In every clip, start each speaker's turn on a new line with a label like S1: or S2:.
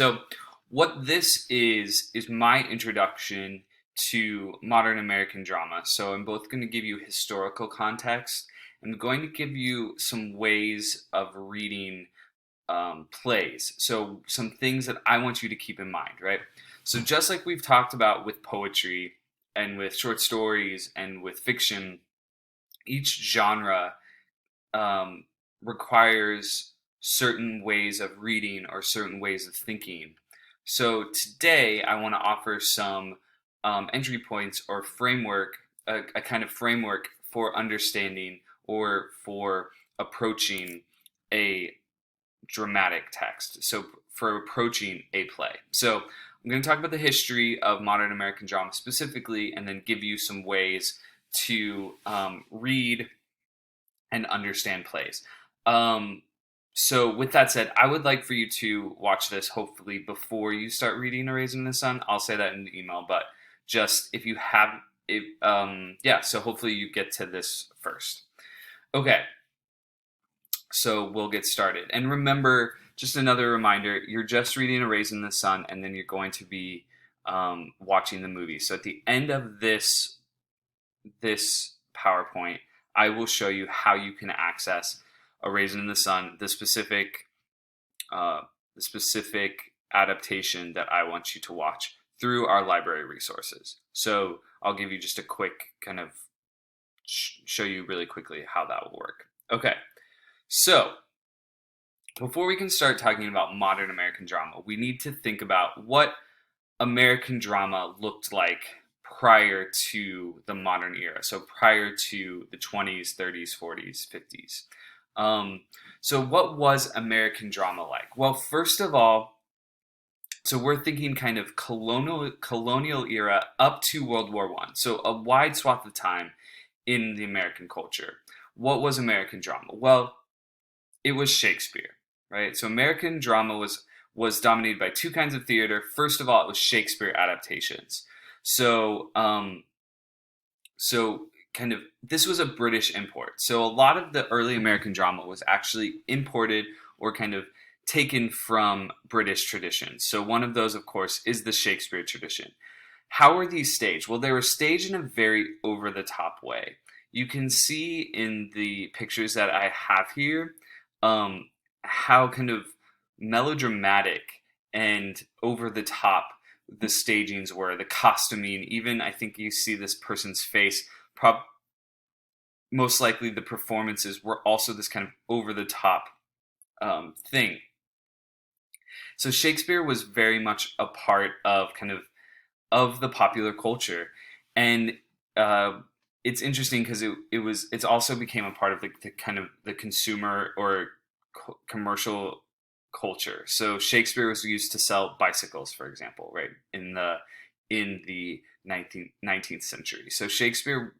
S1: So, what this is my introduction to modern American drama. So, I'm both going to give you historical context. I'm going to give you some ways of reading plays. So, some things that I want you to keep in mind, right? So, just like we've talked about with poetry and with short stories and with fiction, each genre um, requires certain ways of reading or certain ways of thinking. So today I want to offer some entry points or framework, a kind of framework for understanding or for approaching a dramatic text. So for approaching a play. So I'm going to talk about the history of modern American drama specifically, and then give you some ways to read and understand plays. Um, so, with that said, I would like for you to watch this hopefully before you start reading A Raisin in the Sun. I'll say that in the email, but just if you have it, yeah, so hopefully you get to this first. Okay, so we'll get started. And remember, just another reminder, you're just reading A Raisin in the Sun, and then you're going to be watching the movie. So, at the end of this PowerPoint, I will show you how you can access A Raisin in the Sun, uh, the specific adaptation that I want you to watch through our library resources. So I'll give you just a quick kind of show you really quickly how that will work. Okay, so before we can start talking about modern American drama, we need to think about what American drama looked like prior to the modern era. So prior to the 20s, 30s, 40s, 50s. Um, so what was American drama like? Well, first of all, so we're thinking kind of colonial era up to World War One. So a wide swath of time in the American culture. What was American drama? Well, it was Shakespeare, right? So American drama was dominated by two kinds of theater. First of all, it was Shakespeare adaptations. So so kind of this was a British import. So a lot of the early American drama was actually imported or kind of taken from British traditions. So one of those, of course, is the Shakespeare tradition. How were these staged? Well, they were staged in a very over the top way. You can see in the pictures that I have here how kind of melodramatic and over the top the stagings were, the costuming. Even I think you see this person's face. Most likely, the performances were also this kind of over the top thing. So Shakespeare was very much a part of the popular culture, and uh, it's interesting because it's also became a part of the kind of the consumer or commercial culture. So Shakespeare was used to sell bicycles, for example, right in the 19th century. So Shakespeare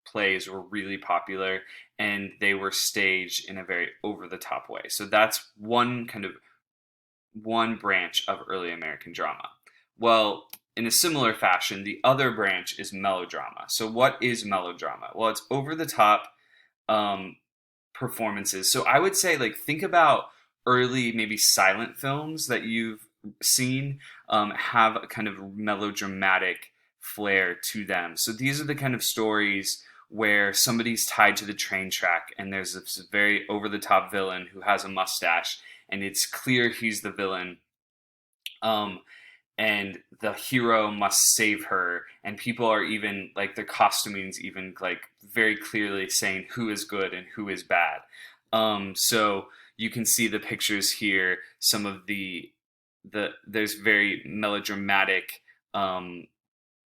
S1: plays were really popular, and they were staged in a very over the top way. So that's one branch of early American drama. Well, in a similar fashion, the other branch is melodrama. So, what is melodrama? Well, it's over the top um, performances. So, I would say, like, think about early, maybe silent films that you've seen have a kind of melodramatic flair to them. So, these are the kind of stories where somebody's tied to the train track and there's this very over the top villain who has a mustache, and it's clear he's the villain. Um, and the hero must save her, and people are even like their costuming's even like very clearly saying who is good and who is bad. So you can see the pictures here. Some of the there's very melodramatic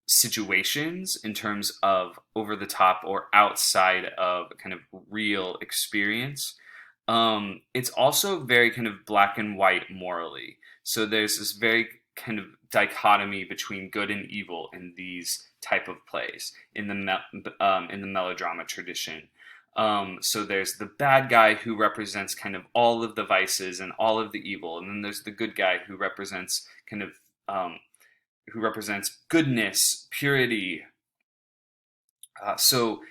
S1: situations in terms of over the top or outside of kind of real experience. It's also very kind of black and white morally. So there's this very kind of dichotomy between good and evil in these type of plays in the melodrama tradition. So there's the bad guy who represents kind of all of the vices and all of the evil, and then there's the good guy who represents kind of goodness, purity. So,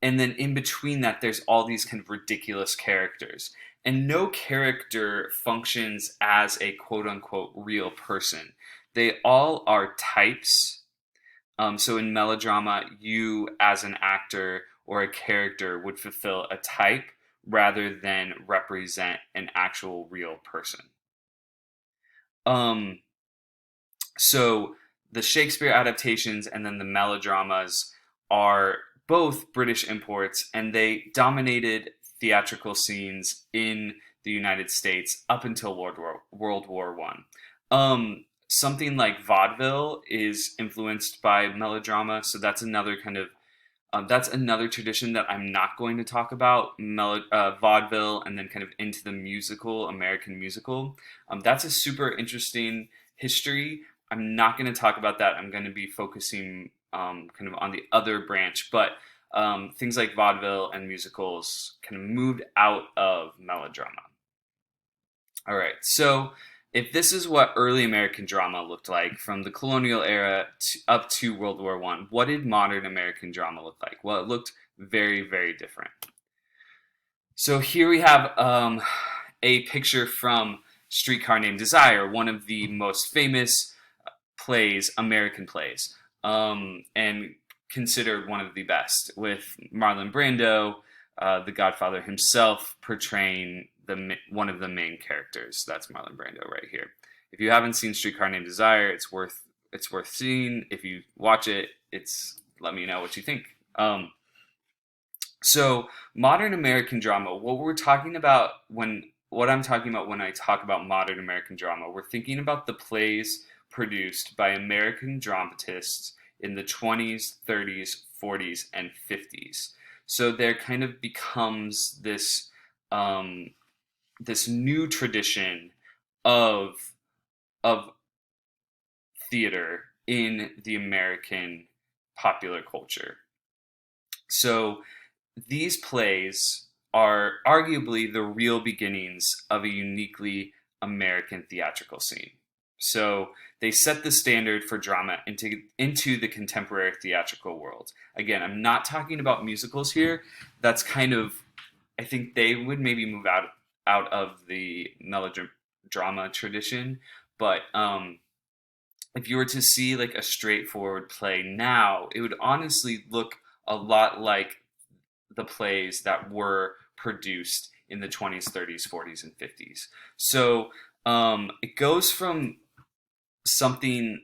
S1: and then in between that, there's all these kind of ridiculous characters. and no character functions as a quote unquote real person. They all are types. So in melodrama, you as an actor or a character would fulfill a type rather than represent an actual real person. Um, so the Shakespeare adaptations and then the melodramas are both British imports, and they dominated theatrical scenes in the United States up until World War One. Something like vaudeville is influenced by melodrama, so that's another tradition that I'm not going to talk about. Vaudeville, and then kind of into the musical, American musical. That's a super interesting history. I'm not going to talk about that. I'm going to be focusing kind of on the other branch, but things like vaudeville and musicals kind of moved out of melodrama. All right, so if this is what early American drama looked like from the colonial era up to World War One, what did modern American drama look like? Well, it looked very, very different. So here we have a picture from Streetcar Named Desire, one of the most famous plays, American plays, and considered one of the best, with Marlon Brando, the Godfather himself, portraying one of the main characters. That's Marlon Brando right here. If you haven't seen Streetcar Named Desire, it's worth seeing. If you watch it, let me know what you think. So modern American drama, what I'm talking about when I talk about modern American drama, we're thinking about the plays produced by American dramatists in the 20s, 30s, 40s, and 50s. So there kind of becomes this new tradition of of theater in the American popular culture. So these plays are arguably the real beginnings of a uniquely American theatrical scene. So they set the standard for drama into the contemporary theatrical world. Again, I'm not talking about musicals here. That's kind of, I think they would maybe move out of the melodrama tradition. But if you were to see like a straightforward play now, it would honestly look a lot like the plays that were produced in the 20s, 30s, 40s, and 50s. So it goes from something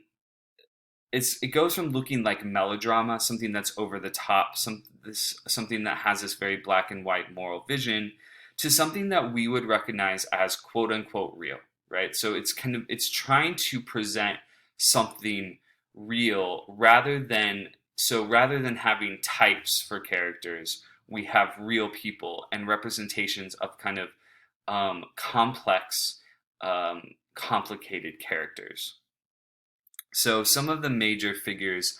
S1: it goes from looking like melodrama, something that's over the top, something that has this very black and white moral vision, to something that we would recognize as quote unquote real, right? So it's trying to present something real rather than having types for characters, we have real people and representations of kind of complex, complicated characters. So some of the major figures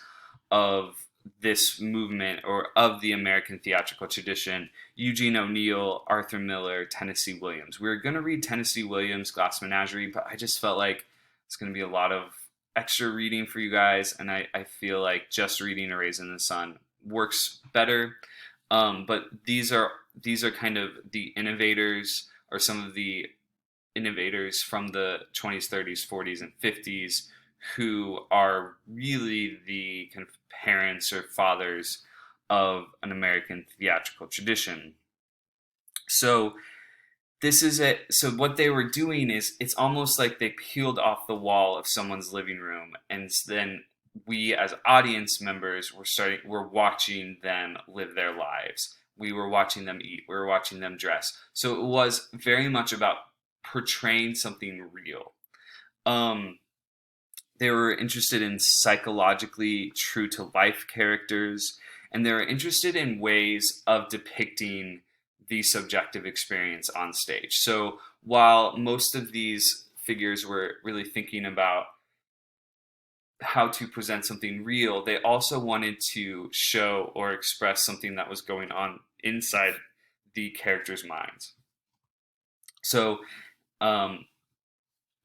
S1: of this movement or of the American theatrical tradition: Eugene O'Neill, Arthur Miller, Tennessee Williams. We were going to read Tennessee Williams' Glass Menagerie, but I just felt like it's going to be a lot of extra reading for you guys, and I feel like just reading A Raisin in the Sun works better. But these are kind of the innovators, or some of the innovators from the 20s, 30s, 40s, and 50s, who are really the kind of parents or fathers of an American theatrical tradition. So so what they were doing is, it's almost like they peeled off the wall of someone's living room, and then we as audience members were watching them live their lives. We were watching them eat, we were watching them dress. So it was very much about portraying something real. They were interested in psychologically true to life characters, and they were interested in ways of depicting the subjective experience on stage. So while most of these figures were really thinking about how to present something real, they also wanted to show or express something that was going on inside the characters' minds. So um,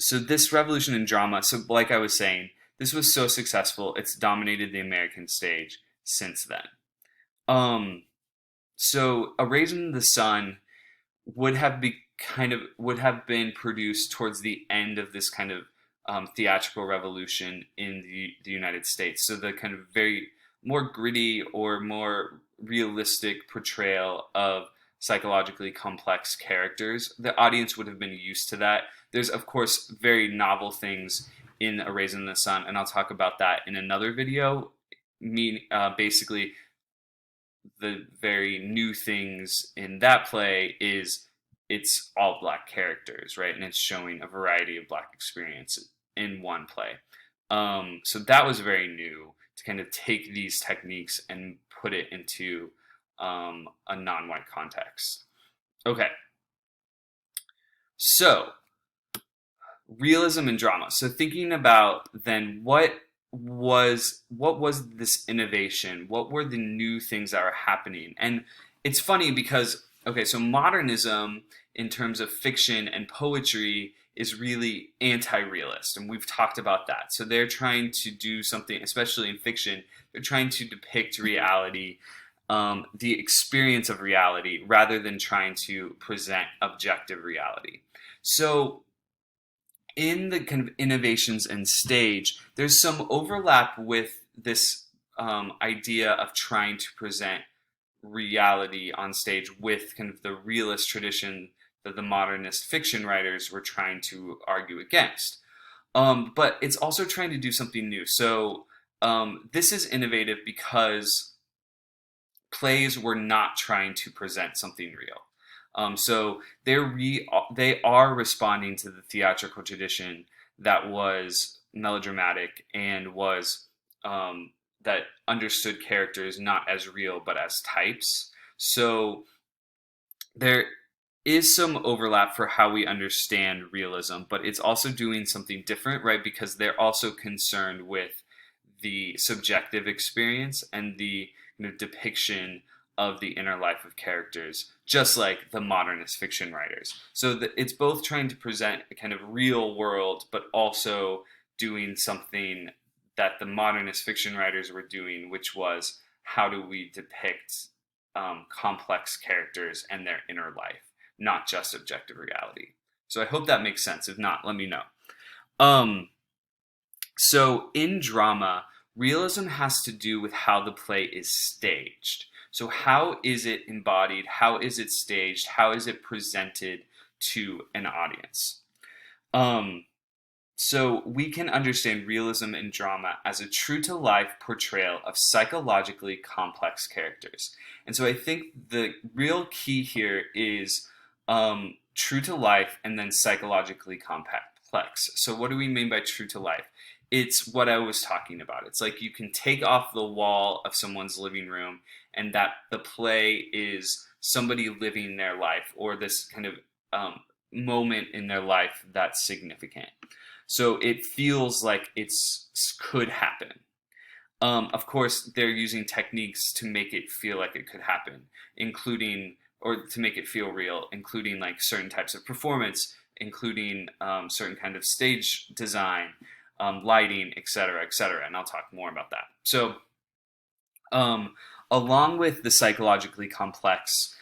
S1: so this revolution in drama, so like I was saying, this was so successful, it's dominated the American stage since then. Um, so A Raisin in the Sun would have kind of would have been produced towards the end of this kind of theatrical revolution in the United States. So the kind of very more gritty or more realistic portrayal of psychologically complex characters, the audience would have been used to that. There's, of course, very novel things in A Raisin in the Sun, and I'll talk about that in another video. Basically, the very new things in that play is it's all black characters, right? And it's showing a variety of black experiences in one play. So that was very new to kind of take these techniques and put it into a non-white context. Okay. So realism and drama. So thinking about then what was this innovation? What were the new things that are happening? And it's funny because okay, so modernism in terms of fiction and poetry is really anti-realist, and we've talked about that. So they're trying to do something, especially in fiction, they're trying to depict reality, the experience of reality, rather than trying to present objective reality. So in the kind of innovations in stage, there's some overlap with this idea of trying to present reality on stage with kind of the realist tradition that the modernist fiction writers were trying to argue against. But it's also trying to do something new. So this is innovative because plays were not trying to present something real. So they are responding to the theatrical tradition that was melodramatic and was that understood characters not as real but as types. So there is some overlap for how we understand realism, but it's also doing something different, right? Because they're also concerned with the subjective experience and the depiction of the inner life of characters, just like the modernist fiction writers. So it's both trying to present a kind of real world, but also doing something that the modernist fiction writers were doing, which was how do we depict complex characters and their inner life, not just objective reality. So I hope that makes sense. If not, let me know. So in drama, realism has to do with how the play is staged. So how is it embodied? How is it staged? How is it presented to an audience? So we can understand realism in drama as a true-to-life portrayal of psychologically complex characters. And so I think the real key here is true to life and then psychologically complex. So what do we mean by true to life? It's what I was talking about. It's like you can take off the wall of someone's living room and that the play is somebody living their life or this kind of moment in their life that's significant. So it feels like it could happen. Of course, they're using techniques to make it feel like it could happen, including, or to make it feel real, including like certain types of performance, including certain kind of stage design, lighting, etc., etc. And I'll talk more about that. So, along with the psychologically complex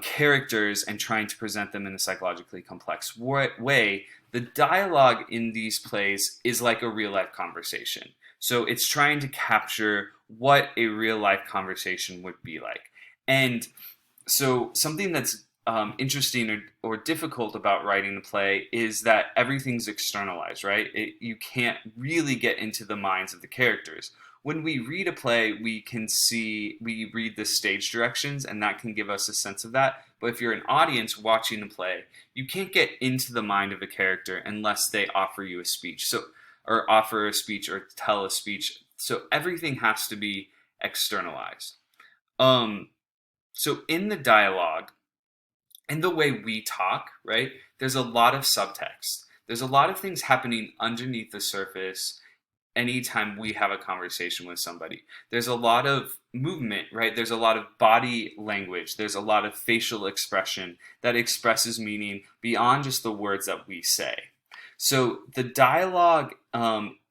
S1: characters and trying to present them in a psychologically complex way, the dialogue in these plays is like a real life conversation. So it's trying to capture what a real life conversation would be like. And so something that's interesting or difficult about writing a play is that everything's externalized, right? You can't really get into the minds of the characters. When we read a play, we read the stage directions, and that can give us a sense of that. But if you're an audience watching a play, you can't get into the mind of a character unless they offer you a speech. Or offer a speech or tell a speech. So everything has to be externalized. So in the dialogue, in the way we talk, right, there's a lot of subtext. There's a lot of things happening underneath the surface anytime we have a conversation with somebody. There's a lot of movement, right? There's a lot of body language. There's a lot of facial expression that expresses meaning beyond just the words that we say. So the dialogue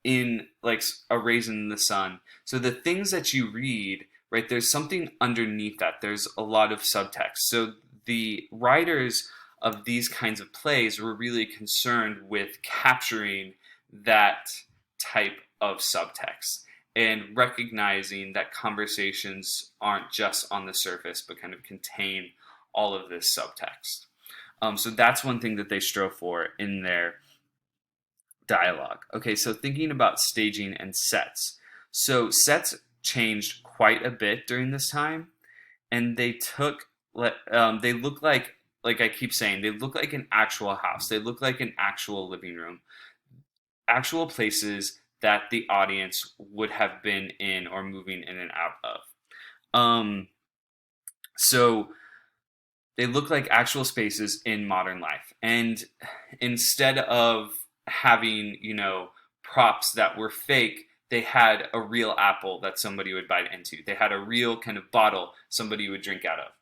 S1: in like A Raisin in the Sun, so the things that you read, right, there's something underneath that. There's a lot of subtext. So the writers of these kinds of plays were really concerned with capturing that type of subtext and recognizing that conversations aren't just on the surface but kind of contain all of this subtext. So that's one thing that they strove for in their dialogue. Okay, so thinking about staging and sets. So sets changed quite a bit during this time, and they look like I keep saying, they look like an actual house. They look like an actual living room, actual places that the audience would have been in or moving in and out of. Um, so they look like actual spaces in modern life. And instead of having, props that were fake, they had a real apple that somebody would bite into. They had a real kind of bottle somebody would drink out of.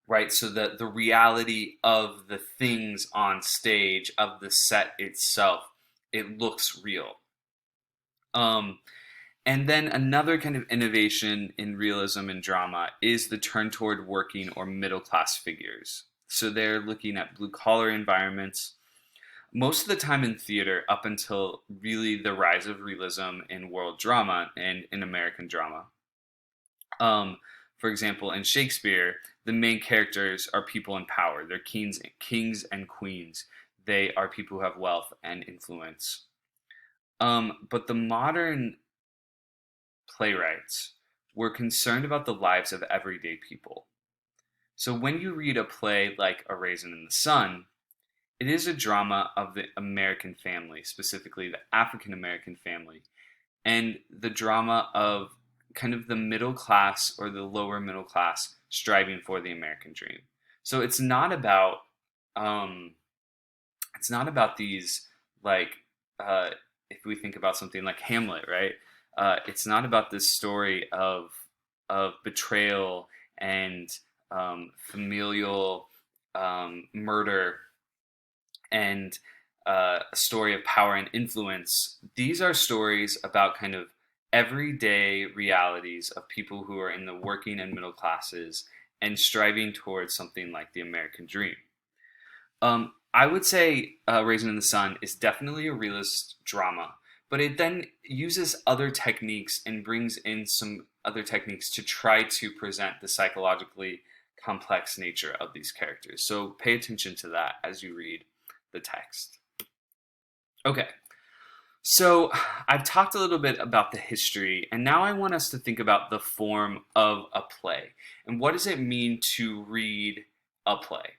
S1: Right? So the reality of the things on stage, of the set itself, it looks real. Um, And then another kind of innovation in realism and drama is the turn toward working or middle class figures. So they're looking at blue collar environments. Most of the time in theater, up until really the rise of realism in world drama and in American drama. Um, for example, in Shakespeare, the main characters are people in power. They're kings and queens. They are people who have wealth and influence. But the modern playwrights were concerned about the lives of everyday people. So when you read a play like A Raisin in the Sun, it is a drama of the American family, specifically the African American family, and the drama of kind of the middle class or the lower middle class striving for the American dream. So um, it's not about these like uh, if we think about something like Hamlet, right? It's not about this story of betrayal and familial murder and a story of power and influence. These are stories about kind of everyday realities of people who are in the working and middle classes and striving towards something like the American dream. I would say Raisin in the Sun is definitely a realist drama, but it then uses other techniques and brings in some other techniques to try to present the psychologically complex nature of these characters. So pay attention to that as you read the text. Okay, so I've talked a little bit about the history, and now I want us to think about the form of a play. And what does it mean to read a play?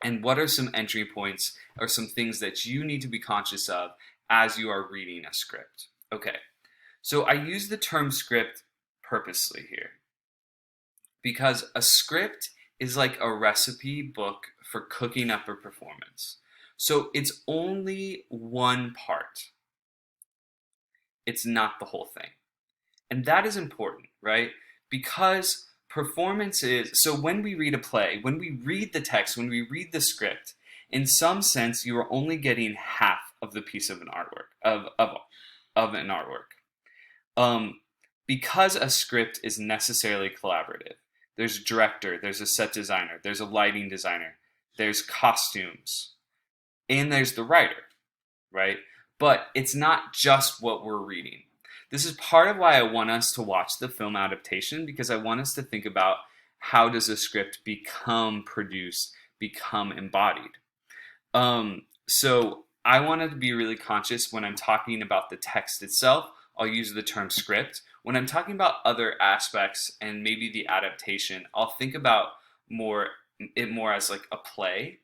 S1: And what are some entry points or some things that you need to be conscious of as you are reading a script? Okay, so I use the term script purposely here because a script is like a recipe book for cooking up a performance. So it's only one part, it's not the whole thing. And that is important, right? Because performance is so when we read a play, when we read the text, when we read the script, in some sense you are only getting half of the piece of an artwork of an artwork. Um, because a script is necessarily collaborative. There's a director, there's a set designer, there's a lighting designer, there's costumes, and there's the writer, right? But it's not just what we're reading. This is part of why I want us to watch the film adaptation, because I want us to think about how does a script become produced, become embodied. So I wanted to be really conscious when I'm talking about the text itself. I'll use the term script. When I'm talking about other aspects and maybe the adaptation, I'll think about more it more as like a play.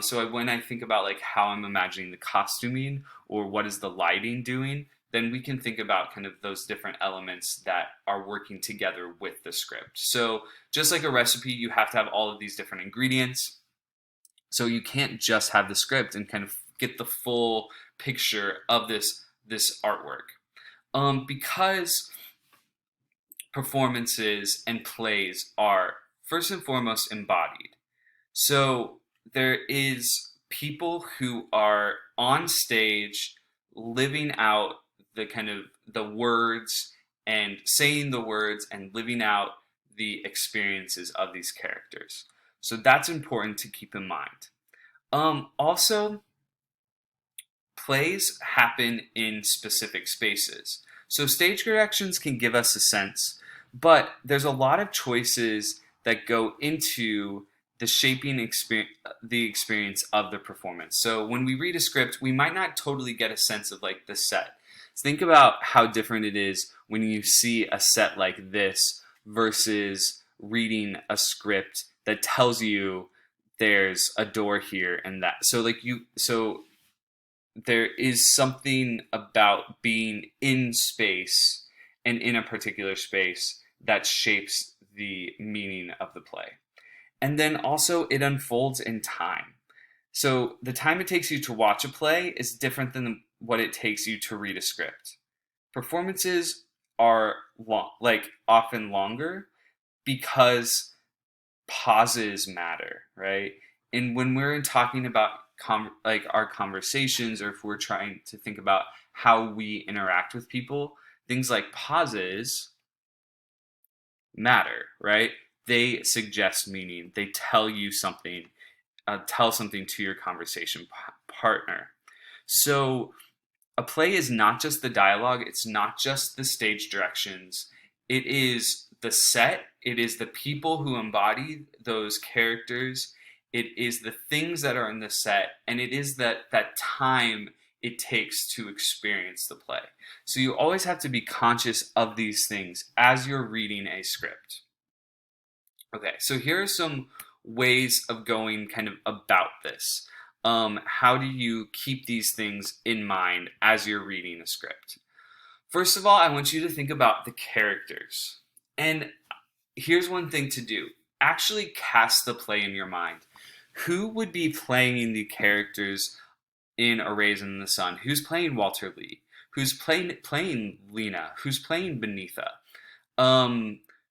S1: So when I think about like how I'm imagining the costuming or what is the lighting doing, then we can think about kind of those different elements that are working together with the script. So just like a recipe, you have to have all of these different ingredients. So you can't just have the script and kind of get the full picture of this artwork. Because performances and plays are first and foremost embodied. So there is people who are on stage living out the kind of the words and saying the words and living out the experiences of these characters. So that's important to keep in mind. Also, plays happen in specific spaces. So stage directions can give us a sense, but there's a lot of choices that go into the shaping the experience of the performance. So when we read a script, we might not totally get a sense of like the set. Think about how different it is when you see a set like this versus reading a script that tells you there's a door here and that. So there is something about being in space and in a particular space that shapes the meaning of the play. And then also it unfolds in time. So the time it takes you to watch a play is different than what it takes you to read a script. Performances are often longer because pauses matter, right? And when we're talking about our conversations, or if we're trying to think about how we interact with people, things like pauses matter, right? They suggest meaning. They tell you something, tell something to your conversation partner. So a play is not just the dialogue, it's not just the stage directions. It is the set, it is the people who embody those characters, it is the things that are in the set, and it is that time it takes to experience the play. So you always have to be conscious of these things as you're reading a script. Okay, so here are some ways of going kind of about this. How do you keep these things in mind as you're reading a script? First of all, I want you to think about the characters. And here's one thing to do. Actually cast the play in your mind. Who would be playing the characters in A Raisin in the Sun? Who's playing Walter Lee? Who's playing Lena? Who's playing Beneatha?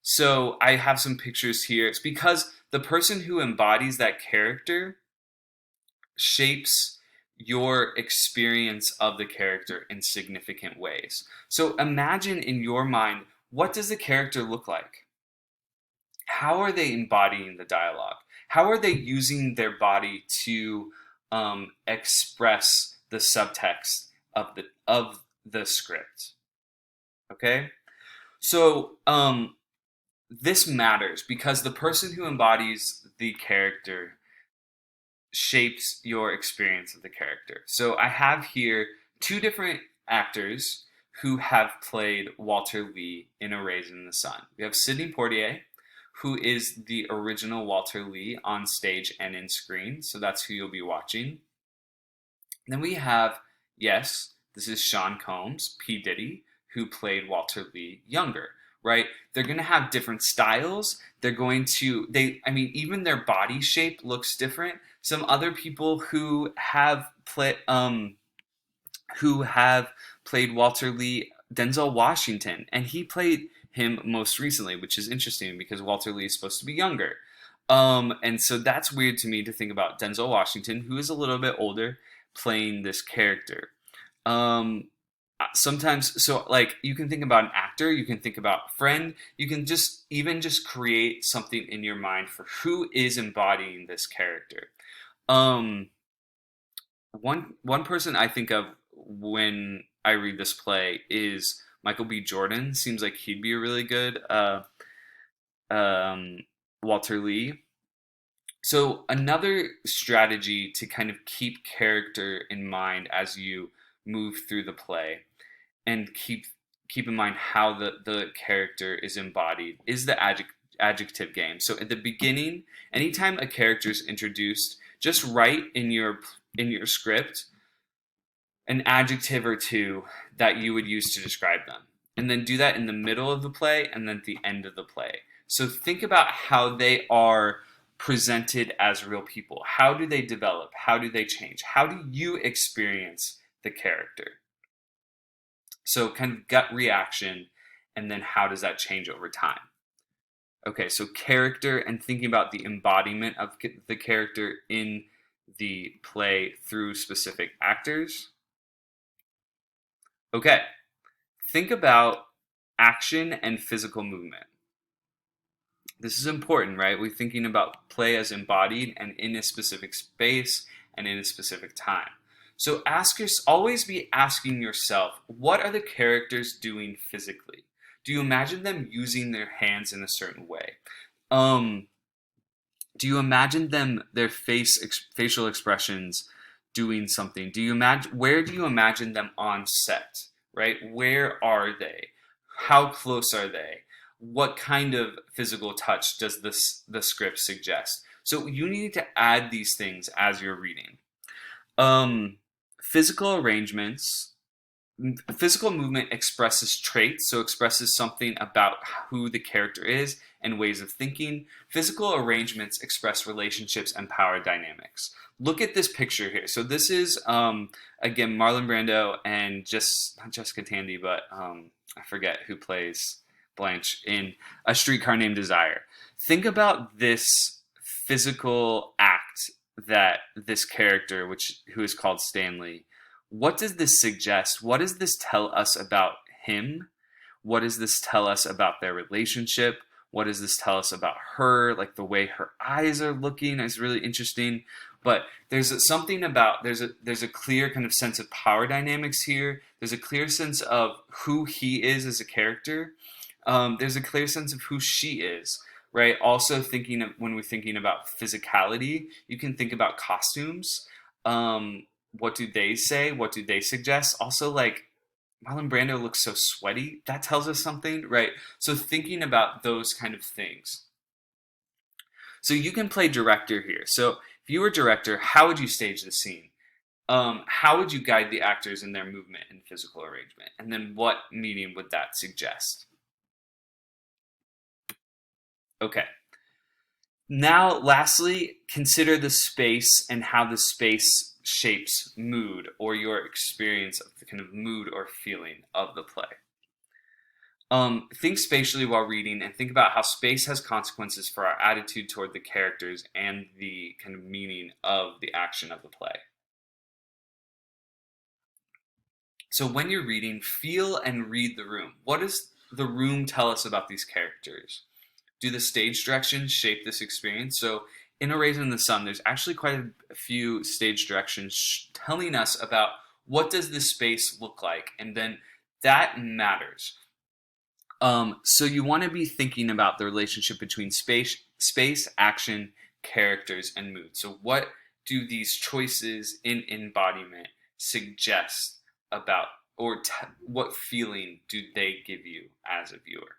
S1: So I have some pictures here. It's because the person who embodies that character shapes your experience of the character in significant ways. So imagine in your mind, what does the character look like? How are they embodying the dialogue? How are they using their body to express the subtext of the script? Okay, so this matters because the person who embodies the character shapes your experience of the character. So I have here two different actors who have played Walter Lee in A Raisin in the Sun. We have Sidney Poitier, who is the original Walter Lee on stage and in screen. So that's who you'll be watching. Then we have, yes, this is Sean Combs, P. Diddy, who played Walter Lee younger, right? They're going to have different styles. Even their body shape looks different. Some other people who have played Walter Lee, Denzel Washington, and he played him most recently, which is interesting because Walter Lee is supposed to be younger. And so that's weird to me to think about Denzel Washington, who is a little bit older, playing this character. Sometimes, so like you can think about an actor, you can think about friend, you can just create something in your mind for who is embodying this character. One person I think of when I read this play is Michael B. Jordan. Seems like he'd be a really good Walter Lee. So another strategy to kind of keep character in mind as you move through the play and keep in mind how the character is embodied is the adjective game. So at the beginning, anytime a character is introduced, just write in your script an adjective or two that you would use to describe them. And then do that in the middle of the play and then at the end of the play. So think about how they are presented as real people. How do they develop? How do they change? How do you experience the character? So kind of gut reaction, and then how does that change over time? Okay, so character and thinking about the embodiment of the character in the play through specific actors. Okay, think about action and physical movement. This is important, right? We're thinking about play as embodied and in a specific space and in a specific time. So always be asking yourself, what are the characters doing physically? Do you imagine them using their hands in a certain way? Um, do you imagine their facial expressions doing something? Where do you imagine them on set? Right? Where are they? How close are they? What kind of physical touch does the script suggest? So you need to add these things as you're reading. Um, physical arrangements Physical movement expresses traits, so expresses something about who the character is and ways of thinking. Physical arrangements express relationships and power dynamics. Look at this picture here. So this is again Marlon Brando and just not Jessica Tandy, but I forget who plays Blanche in A Streetcar Named Desire. Think about this physical act that this character, who is called Stanley, what does this suggest? What does this tell us about him? What does this tell us about their relationship? What does this tell us about her? Like the way her eyes are looking is really interesting. But there's a clear kind of sense of power dynamics here. There's a clear sense of who he is as a character. There's a clear sense of who she is, right? Also, when we're thinking about physicality, you can think about costumes. What do they say? What do they suggest? Also, like Marlon Brando looks so sweaty. That tells us something, right? So thinking about those kind of things. So you can play director here. So if you were director, how would you stage the scene? How would you guide the actors in their movement and physical arrangement? And then what meaning would that suggest? Okay. Now, lastly, consider the space and how the space shapes mood or your experience of the kind of mood or feeling of the play. Think spatially while reading and think about how space has consequences for our attitude toward the characters and the kind of meaning of the action of the play. So when you're reading, feel and read the room. What does the room tell us about these characters? Do the stage directions shape this experience? So in A Raisin in the Sun, there's actually quite a few stage directions telling us about what does this space look like, and then that matters. So you want to be thinking about the relationship between space, action, characters, and mood. So what do these choices in embodiment suggest about, what feeling do they give you as a viewer?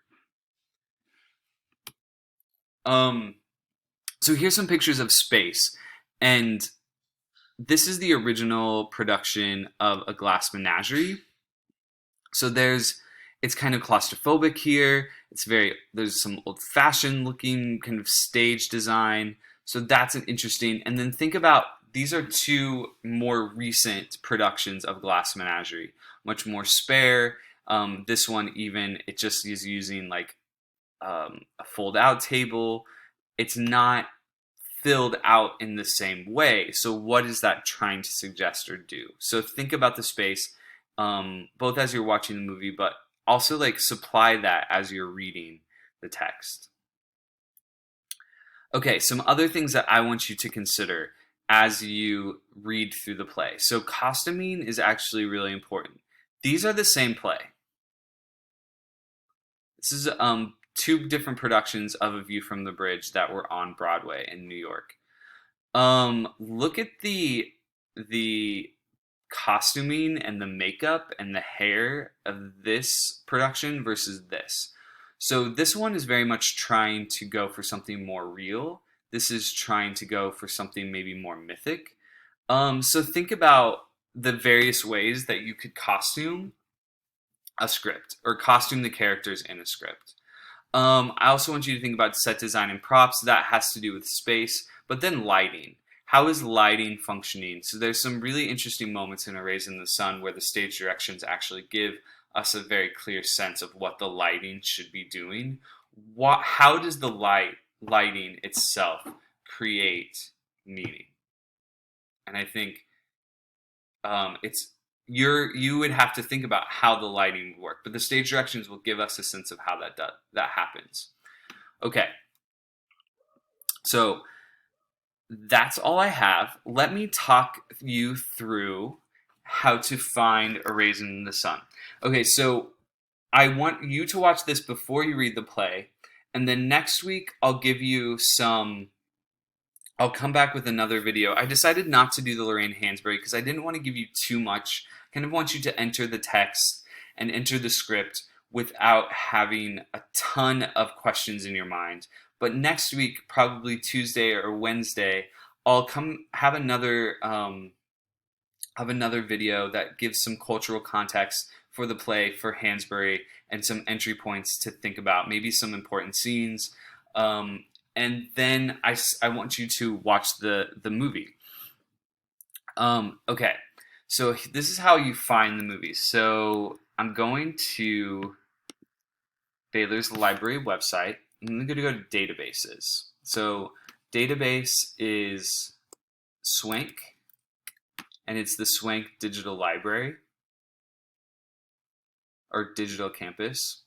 S1: Um, so here's some pictures of space, and this is the original production of A Glass Menagerie. So it's kind of claustrophobic here. There's some old-fashioned looking kind of stage design. So that's an interesting. And then think about, these are two more recent productions of Glass Menagerie, much more spare. This one even, it just is using like a fold-out table. It's not filled out in the same way. So what is that trying to suggest or do? So think about the space, both as you're watching the movie, but also like supply that as you're reading the text. Okay, some other things that I want you to consider as you read through the play. So costuming is actually really important. These are the same play. This is two different productions of A View from the Bridge that were on Broadway in New York. Look at the costuming and the makeup and the hair of this production versus this. So this one is very much trying to go for something more real. This is trying to go for something maybe more mythic. So think about the various ways that you could costume a script or costume the characters in a script. I also want you to think about set design and props. That has to do with space, but then lighting. How is lighting functioning? So there's some really interesting moments in A Raisin in the Sun where the stage directions actually give us a very clear sense of what the lighting should be doing. How does the lighting itself create meaning? And I think you would have to think about how the lighting would work, but the stage directions will give us a sense of how that happens. Okay, So that's all I have. Let me talk you through how to find a raisin in the sun. Okay, so I want you to watch this before you read the play, and then next week I'll give you some. I'll come back with another video. I decided not to do the Lorraine Hansberry because I didn't want to give you too much. I kind of want you to enter the text and enter the script without having a ton of questions in your mind. But next week, probably Tuesday or Wednesday, I'll come have another video that gives some cultural context for the play for Hansberry and some entry points to think about, maybe some important scenes. And then I want you to watch the movie. Okay, so this is how you find the movie. So I'm going to Baylor's library website. I'm going to go to databases. So database is Swank, and it's the Swank Digital Library or Digital Campus.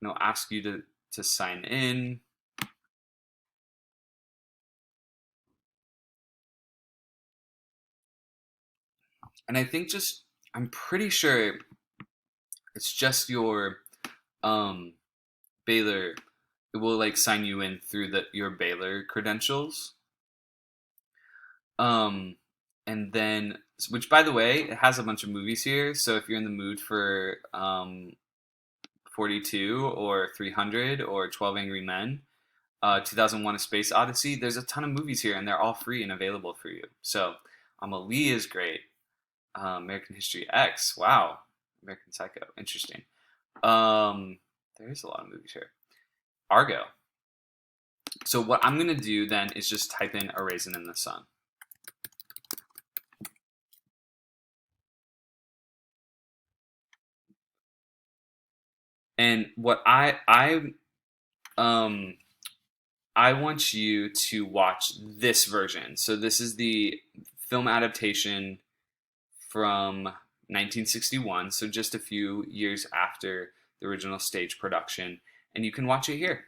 S1: And it'll ask you to sign in. And I think I'm pretty sure it's just your Baylor. It will like sign you in through your Baylor credentials. And then, which by the way, it has a bunch of movies here. So if you're in the mood for 42 or 300 or 12 Angry Men, 2001: A Space Odyssey, there's a ton of movies here, and they're all free and available for you. So Amelie is great. American History X, wow. American Psycho, interesting. There's a lot of movies here. Argo. So what I'm going to do then is just type in A Raisin in the Sun. And what I want you to watch this version. So this is the film adaptation from 1961, so just a few years after the original stage production, and you can watch it here.